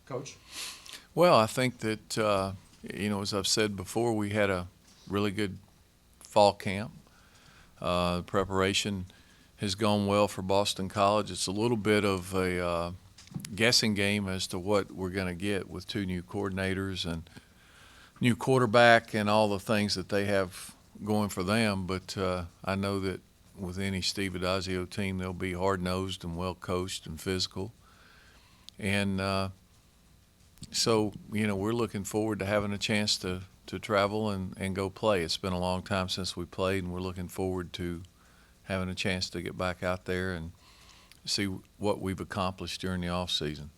Coach? Well, I think that, as I've said before, we had a really good fall camp. Preparation has gone well for Boston College. It's a little bit of a guessing game as to what we're going to get with two new coordinators and new quarterback and all the things that they have going for them. But I know that with any Steve Adazio team, they'll be hard-nosed and well-coached and physical. And so, we're looking forward to having a chance to travel and go play. It's been a long time since we played, and we're looking forward to having a chance to get back out there and see what we've accomplished during the off season.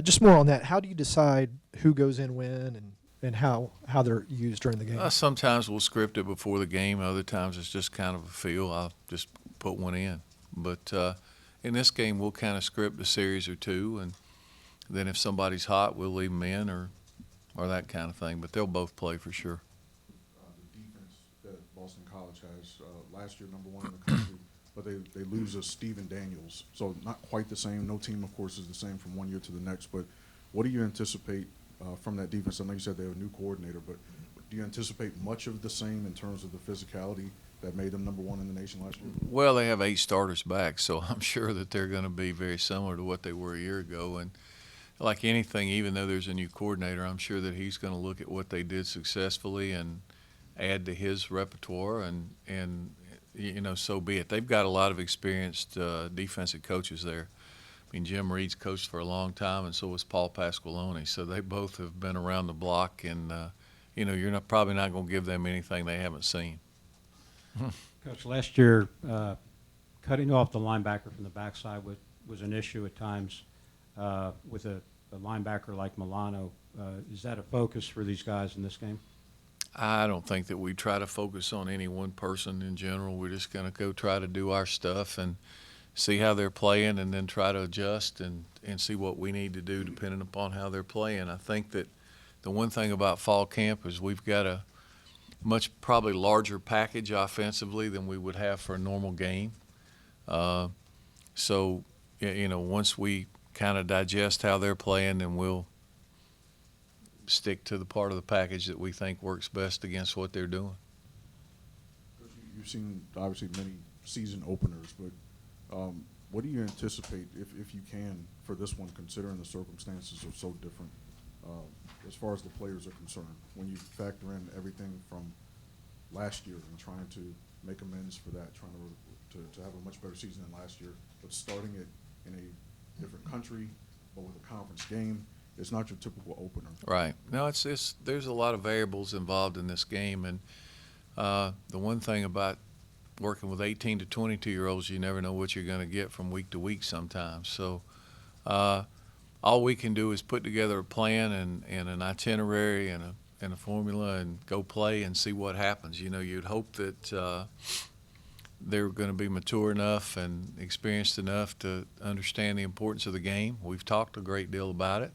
Just more on that. How do you decide who goes in when and how they're used during the game? Sometimes we'll script it before the game. Other times it's just kind of a feel. I'll just put one in. But in this game, we'll kind of script a series or two, and then if somebody's hot, we'll leave them in or that kind of thing. But they'll both play for sure. The defense that Boston College has, last year #1 in the country, but they lose a Steven Daniels. So not quite the same. No team, of course, is the same from one year to the next. But what do you anticipate from that defense? I know you said they have a new coordinator, but do you anticipate much of the same in terms of the physicality that made them #1 in the nation last year? Well, they have 8 starters back, so I'm sure that they're going to be very similar to what they were a year ago. And like anything, even though there's a new coordinator, I'm sure that he's going to look at what they did successfully and add to his repertoire, and so be it. They've got a lot of experienced defensive coaches there. I mean, Jim Reed's coached for a long time, and so was Paul Pasqualoni. So they both have been around the block, and you're probably not going to give them anything they haven't seen. Coach, last year, cutting off the linebacker from the backside was an issue at times with a linebacker like Milano. Is that a focus for these guys in this game? I don't think that we try to focus on any one person in general. We're just going to go try to do our stuff and see how they're playing, and then try to adjust and see what we need to do depending upon how they're playing. I think that the one thing about fall camp is we've got a much probably larger package offensively than we would have for a normal game. So, once we kind of digest how they're playing, then we'll stick to the part of the package that we think works best against what they're doing. You've seen, obviously, many season openers, but what do you anticipate, if you can, for this one, considering the circumstances are so different as far as the players are concerned, when you factor in everything from last year and trying to make amends for that, trying to have a much better season than last year, but starting it in a different country, but with a conference game? It's not your typical opener. Right. No, there's a lot of variables involved in this game, and the one thing about working with 18 to 22-year-olds, you never know what you're going to get from week to week sometimes. So all we can do is put together a plan and an itinerary and a formula and go play and see what happens. You'd hope that they're going to be mature enough and experienced enough to understand the importance of the game. We've talked a great deal about it.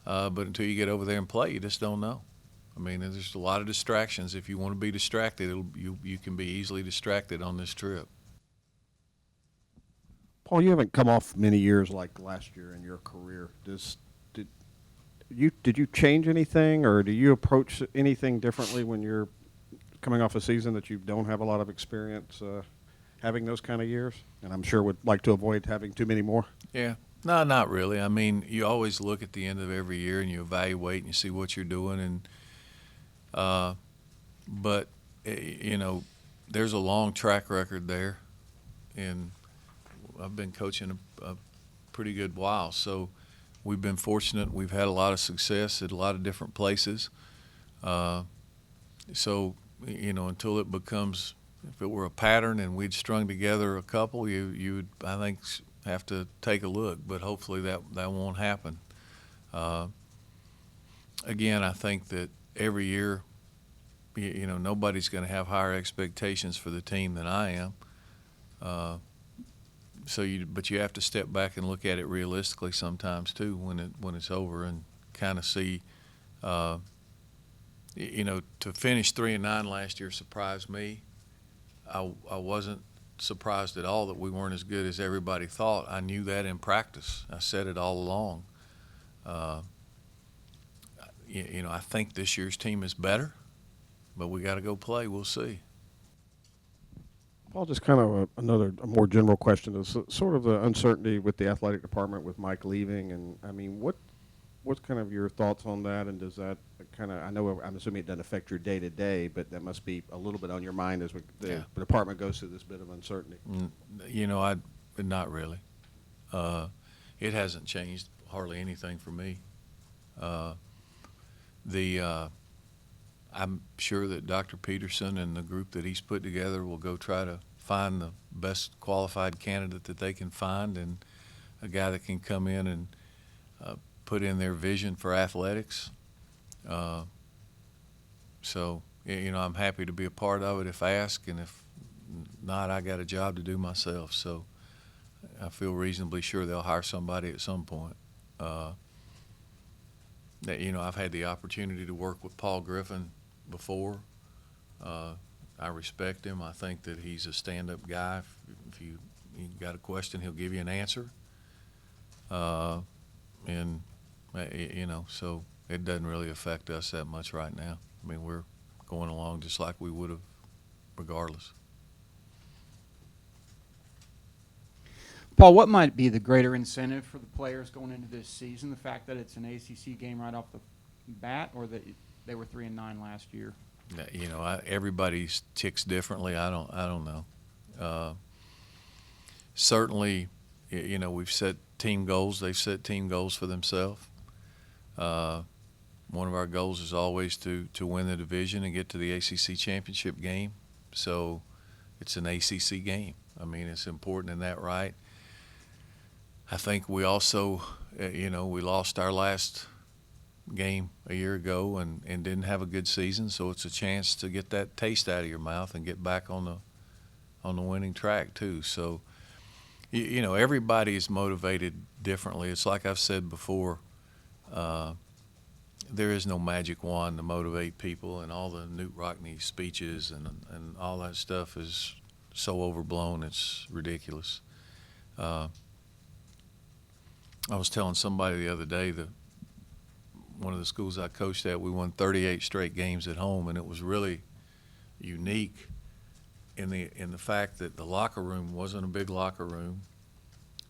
But until you get over there and play, you just don't know. I mean, there's a lot of distractions. If you want to be distracted, you can be easily distracted on this trip. Paul, you haven't come off many years like last year in your career. Did you change anything, or do you approach anything differently when you're coming off a season that you don't have a lot of experience having those kind of years? And I'm sure would like to avoid having too many more. Yeah. No, not really. I mean, you always look at the end of every year and you evaluate and you see what you're doing. And but there's a long track record there, and I've been coaching a pretty good while. So we've been fortunate. We've had a lot of success at a lot of different places. So until it becomes, if it were a pattern and we'd strung together a couple, you would, I think, have to take a look, but hopefully that won't happen. Again, I think that every year, nobody's going to have higher expectations for the team than I am. But you have to step back and look at it realistically sometimes too when it's over, and kind of see. To finish 3-9 last year surprised me. I wasn't surprised at all that we weren't as good as everybody thought. I knew that in practice. I said it all along. I think this year's team is better, but we got to go play. We'll see. Paul, just kind of a more general question is sort of the uncertainty with the athletic department with Mike leaving, and I mean, what's kind of your thoughts on that, and does that I'm assuming it doesn't affect your day to day, but that must be a little bit on your mind as the department goes through this bit of uncertainty. Not really. It hasn't changed hardly anything for me. I'm sure that Dr. Peterson and the group that he's put together will go try to find the best qualified candidate that they can find, and a guy that can come in and put in their vision for athletics. I'm happy to be a part of it if asked, and if not, I got a job to do myself. So I feel reasonably sure they'll hire somebody at some point. I've had the opportunity to work with Paul Griffin before. I respect him. I think that he's a stand-up guy. If you got a question, he'll give you an answer. So it doesn't really affect us that much right now. I mean, we're going along just like we would have regardless. Paul, what might be the greater incentive for the players going into this season? The fact that it's an ACC game right off the bat, or that they were 3-9 last year? Everybody ticks differently. I don't know. Certainly, we've set team goals. They've set team goals for themselves. One of our goals is always to win the division and get to the ACC championship game. So it's an ACC game. I mean, it's important in that right. I think we also, we lost our last game a year ago and didn't have a good season, so it's a chance to get that taste out of your mouth and get back on the winning track too. So, everybody is motivated differently. It's like I've said before, there is no magic wand to motivate people, and all the Newt Rockne speeches and all that stuff is so overblown, it's ridiculous. I was telling somebody the other day that one of the schools I coached at, we won 38 straight games at home, and it was really unique in the fact that the locker room wasn't a big locker room,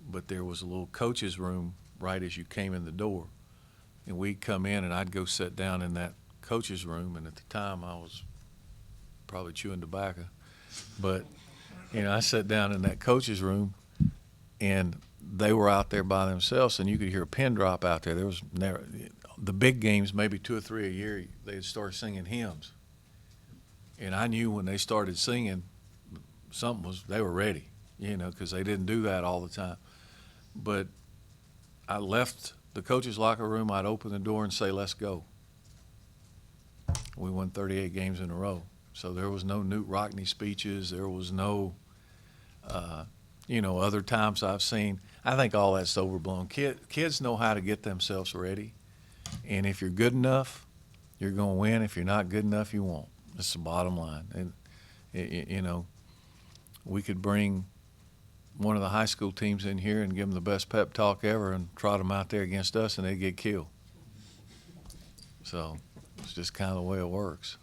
but there was a little coach's room right as you came in the door. And we'd come in, and I'd go sit down in that coach's room, and at the time I was probably chewing tobacco. But, I sat down in that coach's room, and they were out there by themselves, and you could hear a pin drop out there. There was never the big games, maybe 2 or 3 a year, they'd start singing hymns. And I knew when they started singing, they were ready, because they didn't do that all the time. But I left the coach's locker room, I'd open the door and say, "Let's go." We won 38 games in a row. So there was no Newt Rockne speeches. There was no, other times I've seen. I think all that's overblown. Kids know how to get themselves ready. And if you're good enough, you're going to win. If you're not good enough, you won't. That's the bottom line. And, we could bring one of the high school teams in here and give them the best pep talk ever and trot them out there against us, and they'd get killed. So it's just kind of the way it works.